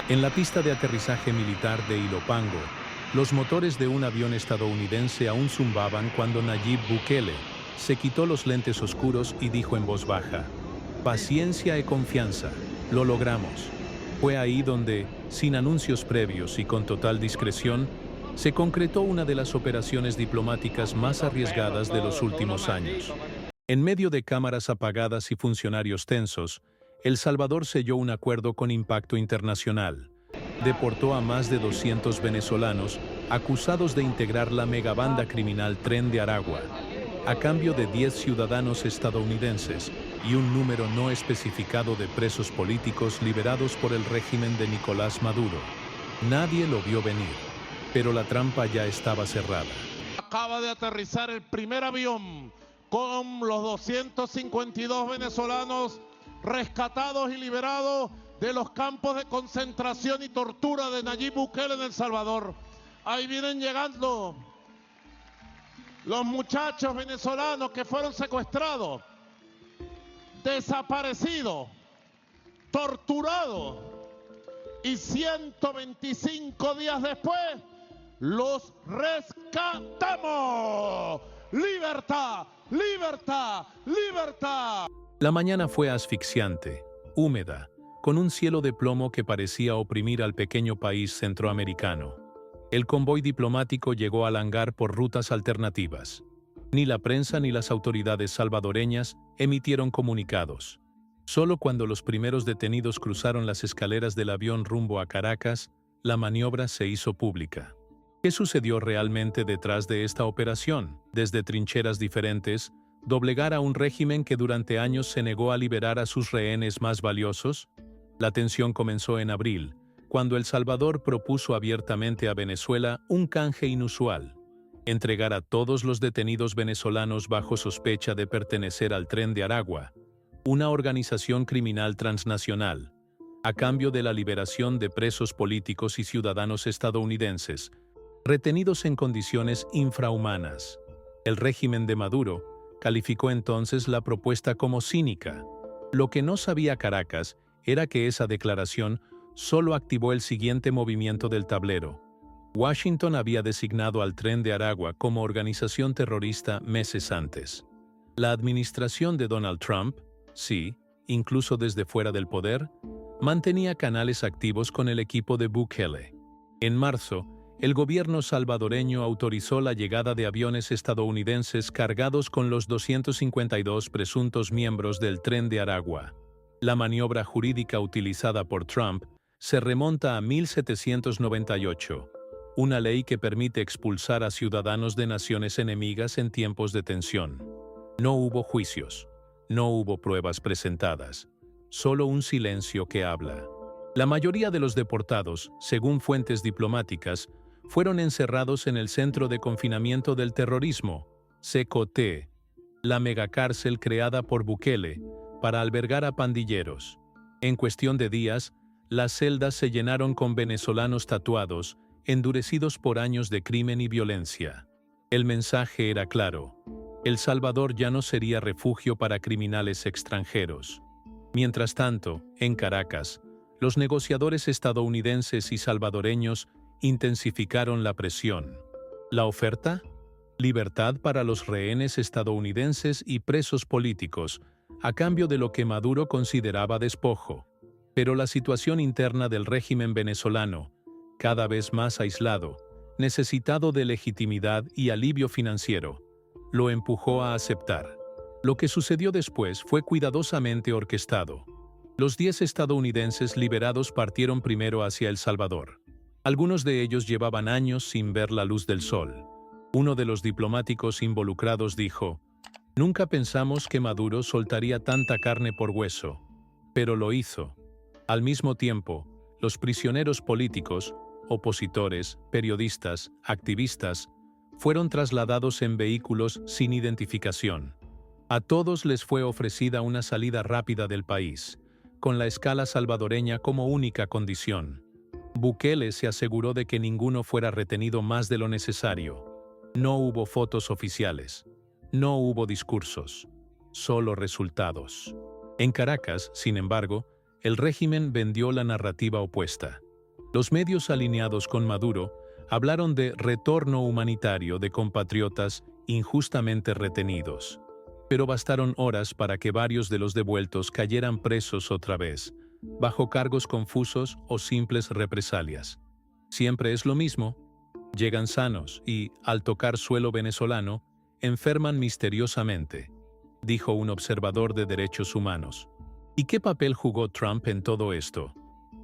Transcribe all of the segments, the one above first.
En la pista de aterrizaje militar de Ilopango, los motores de un avión estadounidense aún zumbaban cuando Nayib Bukele se quitó los lentes oscuros y dijo en voz baja: "Paciencia y confianza, lo logramos". Fue ahí donde, sin anuncios previos y con total discreción, se concretó una de las operaciones diplomáticas más arriesgadas de los últimos años. En medio de cámaras apagadas y funcionarios tensos, El Salvador selló un acuerdo con impacto internacional. Deportó a más de 200 venezolanos acusados de integrar la megabanda criminal Tren de Aragua, a cambio de 10 ciudadanos estadounidenses y un número no especificado de presos políticos liberados por el régimen de Nicolás Maduro. Nadie lo vio venir, pero la trampa ya estaba cerrada. Acaba de aterrizar el primer avión con los 252 venezolanos rescatados y liberados de los campos de concentración y tortura de Nayib Bukele en El Salvador. Ahí vienen llegando los muchachos venezolanos que fueron secuestrados, desaparecidos, torturados, y 125 días después los rescatamos. ¡Libertad! ¡Libertad! ¡Libertad! La mañana fue asfixiante, húmeda, con un cielo de plomo que parecía oprimir al pequeño país centroamericano. El convoy diplomático llegó al hangar por rutas alternativas. Ni la prensa ni las autoridades salvadoreñas emitieron comunicados. Solo cuando los primeros detenidos cruzaron las escaleras del avión rumbo a Caracas, la maniobra se hizo pública. ¿Qué sucedió realmente detrás de esta operación? Desde trincheras diferentes, ¿doblegar a un régimen que durante años se negó a liberar a sus rehenes más valiosos? La tensión comenzó en abril, cuando El Salvador propuso abiertamente a Venezuela un canje inusual: entregar a todos los detenidos venezolanos bajo sospecha de pertenecer al Tren de Aragua, una organización criminal transnacional, a cambio de la liberación de presos políticos y ciudadanos estadounidenses, retenidos en condiciones infrahumanas. El régimen de Maduro calificó entonces la propuesta como cínica. Lo que no sabía Caracas era que esa declaración solo activó el siguiente movimiento del tablero. Washington había designado al Tren de Aragua como organización terrorista meses antes. La administración de Donald Trump, sí, incluso desde fuera del poder, mantenía canales activos con el equipo de Bukele. En marzo, el gobierno salvadoreño autorizó la llegada de aviones estadounidenses cargados con los 252 presuntos miembros del Tren de Aragua. La maniobra jurídica utilizada por Trump se remonta a 1798, una ley que permite expulsar a ciudadanos de naciones enemigas en tiempos de tensión. No hubo juicios, no hubo pruebas presentadas, solo un silencio que habla. La mayoría de los deportados, según fuentes diplomáticas, fueron encerrados en el Centro de Confinamiento del Terrorismo, CCOT, la megacárcel creada por Bukele para albergar a pandilleros. En cuestión de días, las celdas se llenaron con venezolanos tatuados, endurecidos por años de crimen y violencia. El mensaje era claro: El Salvador ya no sería refugio para criminales extranjeros. Mientras tanto, en Caracas, los negociadores estadounidenses y salvadoreños intensificaron la presión. ¿La oferta? Libertad para los rehenes estadounidenses y presos políticos, a cambio de lo que Maduro consideraba despojo. Pero la situación interna del régimen venezolano, cada vez más aislado, necesitado de legitimidad y alivio financiero, lo empujó a aceptar. Lo que sucedió después fue cuidadosamente orquestado. Los 10 estadounidenses liberados partieron primero hacia El Salvador. Algunos de ellos llevaban años sin ver la luz del sol. Uno de los diplomáticos involucrados dijo: "Nunca pensamos que Maduro soltaría tanta carne por hueso, pero lo hizo". Al mismo tiempo, los prisioneros políticos, opositores, periodistas, activistas, fueron trasladados en vehículos sin identificación. A todos les fue ofrecida una salida rápida del país, con la escala salvadoreña como única condición. Bukele se aseguró de que ninguno fuera retenido más de lo necesario. No hubo fotos oficiales. No hubo discursos. Solo resultados. En Caracas, sin embargo, el régimen vendió la narrativa opuesta. Los medios alineados con Maduro hablaron de retorno humanitario de compatriotas injustamente retenidos. Pero bastaron horas para que varios de los devueltos cayeran presos otra vez, bajo cargos confusos o simples represalias. Siempre es lo mismo. Llegan sanos y, al tocar suelo venezolano, enferman misteriosamente, dijo un observador de derechos humanos. ¿Y qué papel jugó Trump en todo esto?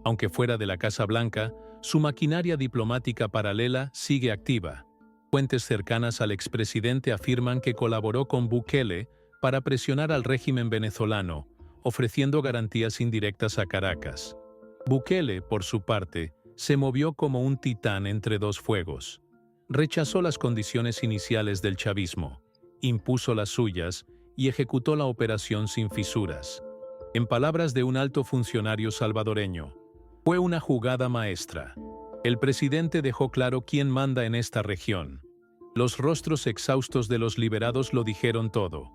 Aunque fuera de la Casa Blanca, su maquinaria diplomática paralela sigue activa. Fuentes cercanas al expresidente afirman que colaboró con Bukele para presionar al régimen venezolano, ofreciendo garantías indirectas a Caracas. Bukele, por su parte, se movió como un titán entre dos fuegos. Rechazó las condiciones iniciales del chavismo, impuso las suyas y ejecutó la operación sin fisuras. En palabras de un alto funcionario salvadoreño, fue una jugada maestra. El presidente dejó claro quién manda en esta región. Los rostros exhaustos de los liberados lo dijeron todo.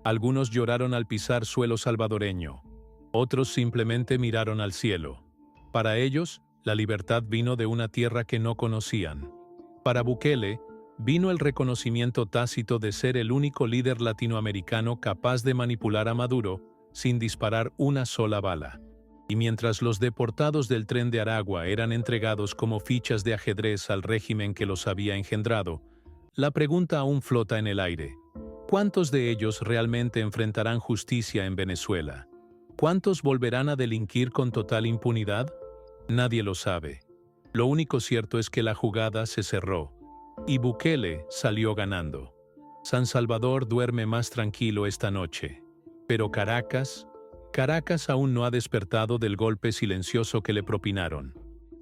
Algunos lloraron al pisar suelo salvadoreño. Otros simplemente miraron al cielo. Para ellos, la libertad vino de una tierra que no conocían. Para Bukele, vino el reconocimiento tácito de ser el único líder latinoamericano capaz de manipular a Maduro sin disparar una sola bala. Y mientras los deportados del Tren de Aragua eran entregados como fichas de ajedrez al régimen que los había engendrado, la pregunta aún flota en el aire. ¿Cuántos de ellos realmente enfrentarán justicia en Venezuela? ¿Cuántos volverán a delinquir con total impunidad? Nadie lo sabe. Lo único cierto es que la jugada se cerró y Bukele salió ganando. San Salvador duerme más tranquilo esta noche. Pero Caracas aún no ha despertado del golpe silencioso que le propinaron.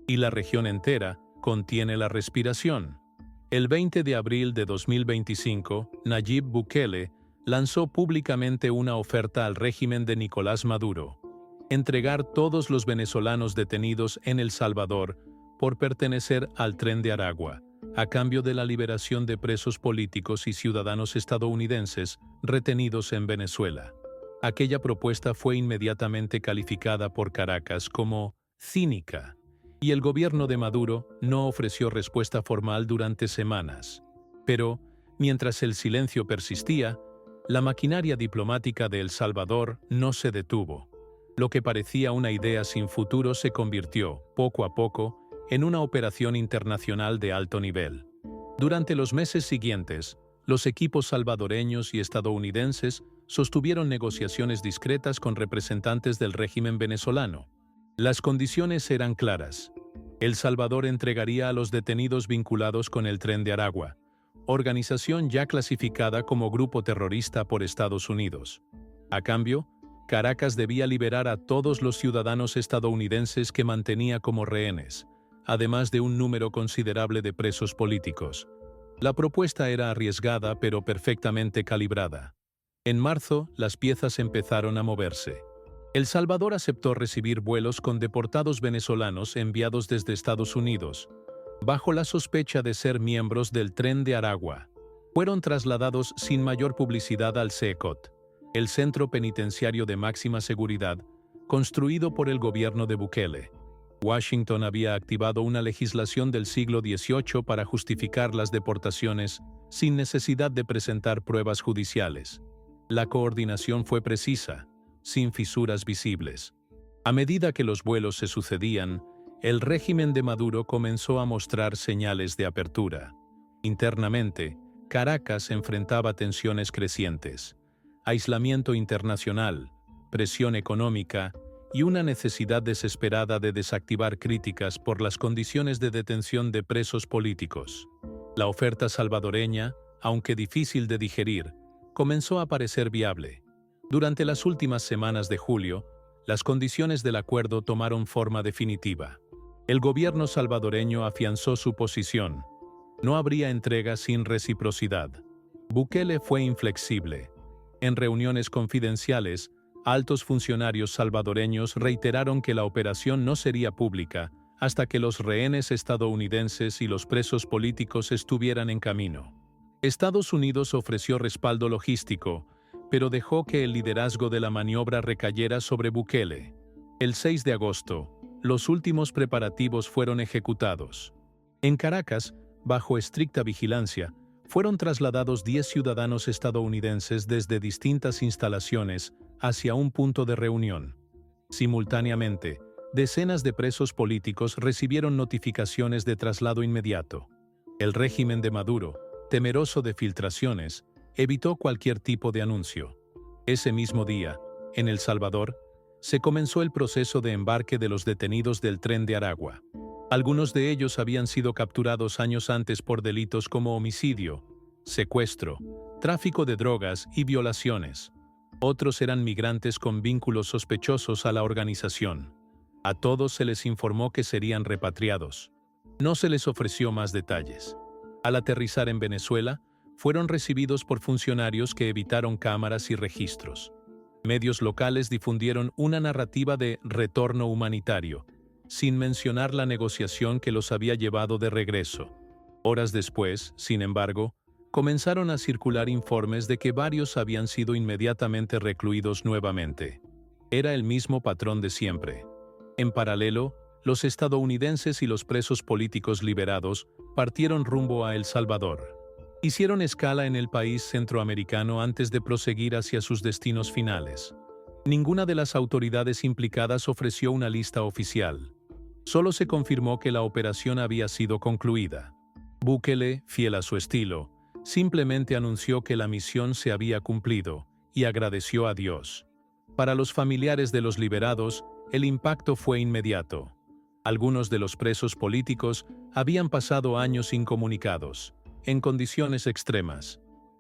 Y la región entera contiene la respiración. El 20 de abril de 2025, Nayib Bukele lanzó públicamente una oferta al régimen de Nicolás Maduro: entregar todos los venezolanos detenidos en El Salvador por pertenecer al Tren de Aragua, a cambio de la liberación de presos políticos y ciudadanos estadounidenses retenidos en Venezuela. Aquella propuesta fue inmediatamente calificada por Caracas como cínica, y el gobierno de Maduro no ofreció respuesta formal durante semanas. Pero, mientras el silencio persistía, la maquinaria diplomática de El Salvador no se detuvo. Lo que parecía una idea sin futuro se convirtió, poco a poco, en una operación internacional de alto nivel. Durante los meses siguientes, los equipos salvadoreños y estadounidenses sostuvieron negociaciones discretas con representantes del régimen venezolano. Las condiciones eran claras. El Salvador entregaría a los detenidos vinculados con el Tren de Aragua, organización ya clasificada como grupo terrorista por Estados Unidos. A cambio, Caracas debía liberar a todos los ciudadanos estadounidenses que mantenía como rehenes, además de un número considerable de presos políticos. La propuesta era arriesgada pero perfectamente calibrada. En marzo, las piezas empezaron a moverse. El Salvador aceptó recibir vuelos con deportados venezolanos enviados desde Estados Unidos, bajo la sospecha de ser miembros del Tren de Aragua. Fueron trasladados sin mayor publicidad al CECOT, el centro penitenciario de máxima seguridad, construido por el gobierno de Bukele. Washington había activado una legislación del siglo XVIII para justificar las deportaciones sin necesidad de presentar pruebas judiciales. La coordinación fue precisa, sin fisuras visibles. A medida que los vuelos se sucedían, el régimen de Maduro comenzó a mostrar señales de apertura. Internamente, Caracas enfrentaba tensiones crecientes, aislamiento internacional, presión económica y una necesidad desesperada de desactivar críticas por las condiciones de detención de presos políticos. La oferta salvadoreña, aunque difícil de digerir, comenzó a parecer viable. Durante las últimas semanas de julio, las condiciones del acuerdo tomaron forma definitiva. El gobierno salvadoreño afianzó su posición. No habría entrega sin reciprocidad. Bukele fue inflexible. En reuniones confidenciales, altos funcionarios salvadoreños reiteraron que la operación no sería pública hasta que los rehenes estadounidenses y los presos políticos estuvieran en camino. Estados Unidos ofreció respaldo logístico, pero dejó que el liderazgo de la maniobra recayera sobre Bukele. El 6 de agosto, los últimos preparativos fueron ejecutados. En Caracas, bajo estricta vigilancia, fueron trasladados 10 ciudadanos estadounidenses desde distintas instalaciones hacia un punto de reunión. Simultáneamente, decenas de presos políticos recibieron notificaciones de traslado inmediato. El régimen de Maduro, temeroso de filtraciones, evitó cualquier tipo de anuncio. Ese mismo día, en El Salvador, se comenzó el proceso de embarque de los detenidos del Tren de Aragua. Algunos de ellos habían sido capturados años antes por delitos como homicidio, secuestro, tráfico de drogas y violaciones. Otros eran migrantes con vínculos sospechosos a la organización. A todos se les informó que serían repatriados. No se les ofreció más detalles. Al aterrizar en Venezuela, fueron recibidos por funcionarios que evitaron cámaras y registros. Medios locales difundieron una narrativa de retorno humanitario, sin mencionar la negociación que los había llevado de regreso. Horas después, sin embargo, comenzaron a circular informes de que varios habían sido inmediatamente recluidos nuevamente. Era el mismo patrón de siempre. En paralelo, los estadounidenses y los presos políticos liberados partieron rumbo a El Salvador. Hicieron escala en el país centroamericano antes de proseguir hacia sus destinos finales. Ninguna de las autoridades implicadas ofreció una lista oficial. Solo se confirmó que la operación había sido concluida. Bukele, fiel a su estilo, simplemente anunció que la misión se había cumplido y agradeció a Dios. Para los familiares de los liberados, el impacto fue inmediato. Algunos de los presos políticos habían pasado años incomunicados, en condiciones extremas.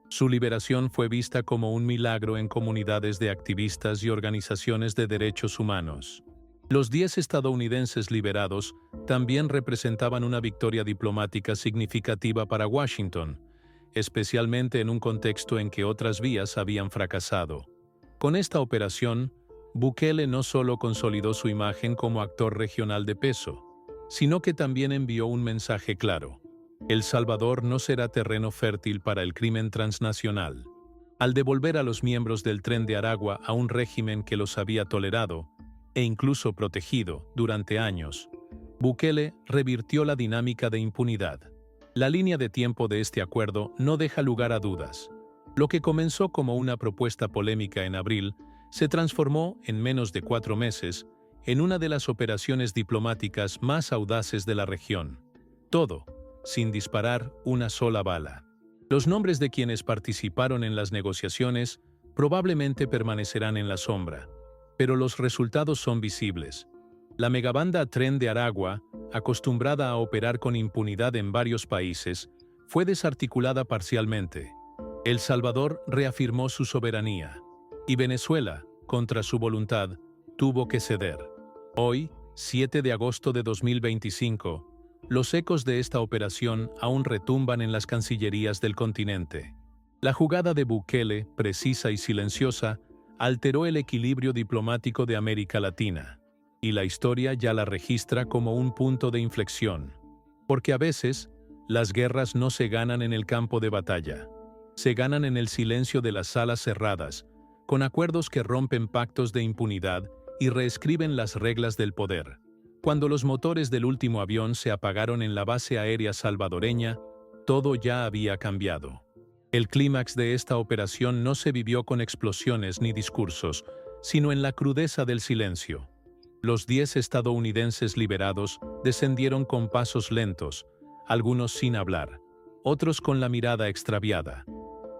Su liberación fue vista como un milagro en comunidades de activistas y organizaciones de derechos humanos. Los 10 estadounidenses liberados también representaban una victoria diplomática significativa para Washington, especialmente en un contexto en que otras vías habían fracasado. Con esta operación, Bukele no solo consolidó su imagen como actor regional de peso, sino que también envió un mensaje claro. El Salvador no será terreno fértil para el crimen transnacional. Al devolver a los miembros del Tren de Aragua a un régimen que los había tolerado, e incluso protegido, durante años, Bukele revirtió la dinámica de impunidad. La línea de tiempo de este acuerdo no deja lugar a dudas. Lo que comenzó como una propuesta polémica en abril, se transformó, en menos de 4 meses, en una de las operaciones diplomáticas más audaces de la región. Todo, sin disparar una sola bala. Los nombres de quienes participaron en las negociaciones probablemente permanecerán en la sombra, pero los resultados son visibles. La megabanda Tren de Aragua, acostumbrada a operar con impunidad en varios países, fue desarticulada parcialmente. El Salvador reafirmó su soberanía, y Venezuela, contra su voluntad, tuvo que ceder. Hoy, 7 de agosto de 2025, los ecos de esta operación aún retumban en las cancillerías del continente. La jugada de Bukele, precisa y silenciosa, alteró el equilibrio diplomático de América Latina, y la historia ya la registra como un punto de inflexión. Porque a veces, las guerras no se ganan en el campo de batalla. Se ganan en el silencio de las salas cerradas, con acuerdos que rompen pactos de impunidad y reescriben las reglas del poder. Cuando los motores del último avión se apagaron en la base aérea salvadoreña, todo ya había cambiado. El clímax de esta operación no se vivió con explosiones ni discursos, sino en la crudeza del silencio. Los 10 estadounidenses liberados descendieron con pasos lentos, algunos sin hablar, otros con la mirada extraviada.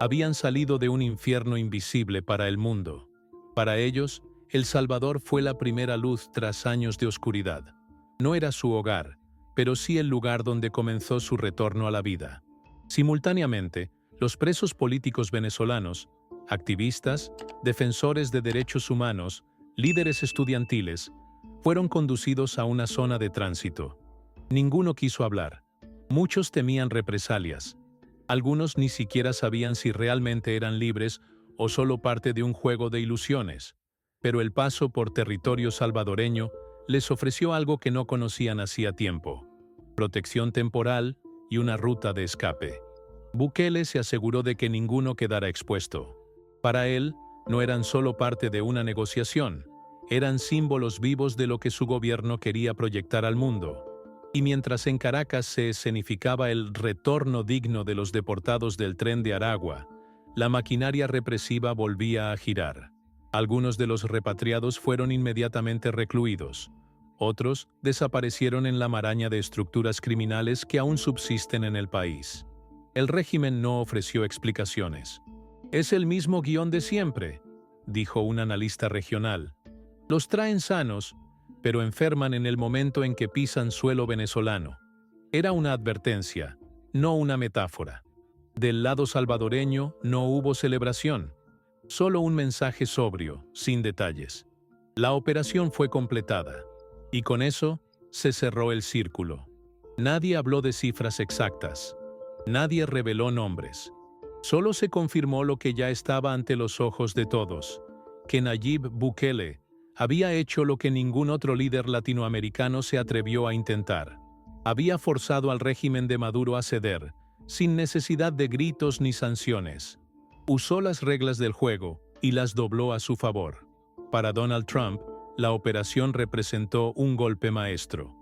Habían salido de un infierno invisible para el mundo. Para ellos, El Salvador fue la primera luz tras años de oscuridad. No era su hogar, pero sí el lugar donde comenzó su retorno a la vida. Simultáneamente, los presos políticos venezolanos, activistas, defensores de derechos humanos, líderes estudiantiles, fueron conducidos a una zona de tránsito. Ninguno quiso hablar. Muchos temían represalias. Algunos ni siquiera sabían si realmente eran libres o solo parte de un juego de ilusiones. Pero el paso por territorio salvadoreño les ofreció algo que no conocían hacía tiempo: protección temporal y una ruta de escape. Bukele se aseguró de que ninguno quedara expuesto. Para él, no eran solo parte de una negociación, eran símbolos vivos de lo que su gobierno quería proyectar al mundo. Y mientras en Caracas se escenificaba el retorno digno de los deportados del Tren de Aragua, la maquinaria represiva volvía a girar. Algunos de los repatriados fueron inmediatamente recluidos. Otros desaparecieron en la maraña de estructuras criminales que aún subsisten en el país. El régimen no ofreció explicaciones. «Es el mismo guión de siempre», dijo un analista regional. «Los traen sanos, pero enferman en el momento en que pisan suelo venezolano». Era una advertencia, no una metáfora. Del lado salvadoreño no hubo celebración, solo un mensaje sobrio, sin detalles. La operación fue completada, y con eso se cerró el círculo. Nadie habló de cifras exactas, nadie reveló nombres. Solo se confirmó lo que ya estaba ante los ojos de todos, que Nayib Bukele había hecho lo que ningún otro líder latinoamericano se atrevió a intentar. Había forzado al régimen de Maduro a ceder, sin necesidad de gritos ni sanciones. Usó las reglas del juego y las dobló a su favor. Para Donald Trump, la operación representó un golpe maestro.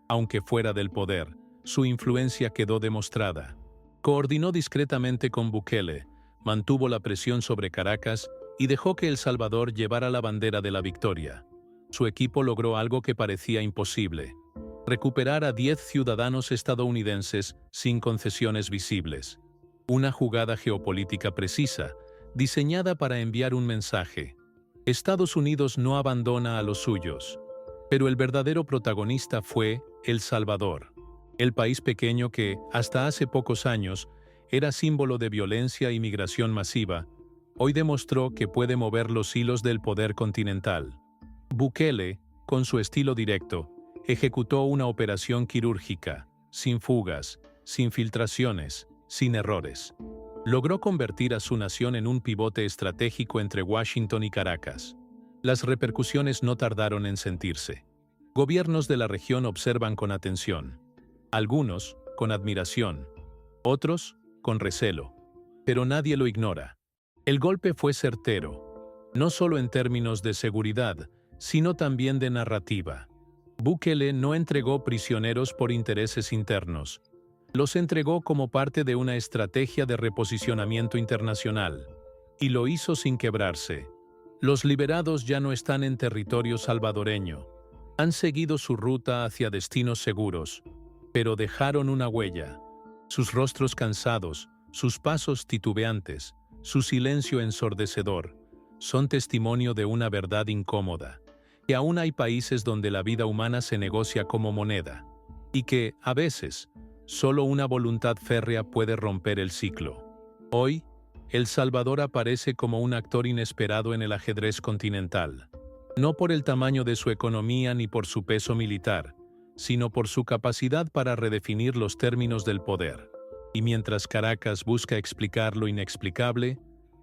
Aunque fuera del poder, su influencia quedó demostrada. Coordinó discretamente con Bukele, mantuvo la presión sobre Caracas y dejó que El Salvador llevara la bandera de la victoria. Su equipo logró algo que parecía imposible: recuperar a 10 ciudadanos estadounidenses sin concesiones visibles. Una jugada geopolítica precisa, diseñada para enviar un mensaje. Estados Unidos no abandona a los suyos. Pero el verdadero protagonista fue El Salvador, el país pequeño que, hasta hace pocos años, era símbolo de violencia y migración masiva, hoy demostró que puede mover los hilos del poder continental. Bukele, con su estilo directo, ejecutó una operación quirúrgica, sin fugas, sin filtraciones, sin errores. Logró convertir a su nación en un pivote estratégico entre Washington y Caracas. Las repercusiones no tardaron en sentirse. Gobiernos de la región observan con atención. Algunos, con admiración. Otros, con recelo. Pero nadie lo ignora. El golpe fue certero, no solo en términos de seguridad, sino también de narrativa. Bukele no entregó prisioneros por intereses internos. Los entregó como parte de una estrategia de reposicionamiento internacional. Y lo hizo sin quebrarse. Los liberados ya no están en territorio salvadoreño. Han seguido su ruta hacia destinos seguros, pero dejaron una huella. Sus rostros cansados, sus pasos titubeantes, su silencio ensordecedor, son testimonio de una verdad incómoda, que aún hay países donde la vida humana se negocia como moneda, y que, a veces, solo una voluntad férrea puede romper el ciclo. Hoy, El Salvador aparece como un actor inesperado en el ajedrez continental, no por el tamaño de su economía ni por su peso militar, sino por su capacidad para redefinir los términos del poder. Y mientras Caracas busca explicar lo inexplicable,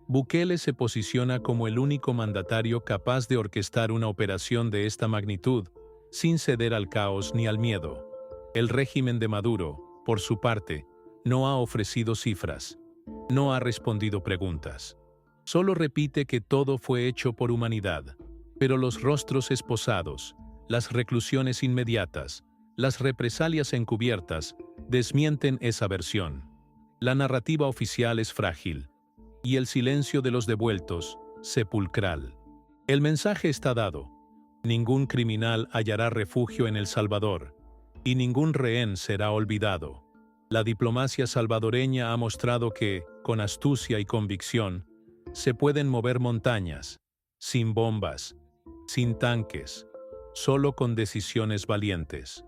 Bukele se posiciona como el único mandatario capaz de orquestar una operación de esta magnitud, sin ceder al caos ni al miedo. El régimen de Maduro, por su parte, no ha ofrecido cifras, no ha respondido preguntas. Solo repite que todo fue hecho por humanidad, pero los rostros esposados, las reclusiones inmediatas, las represalias encubiertas, desmienten esa versión. La narrativa oficial es frágil, y el silencio de los devueltos, sepulcral. El mensaje está dado: ningún criminal hallará refugio en El Salvador, y ningún rehén será olvidado. La diplomacia salvadoreña ha mostrado que, con astucia y convicción, se pueden mover montañas, sin bombas, sin tanques, solo con decisiones valientes.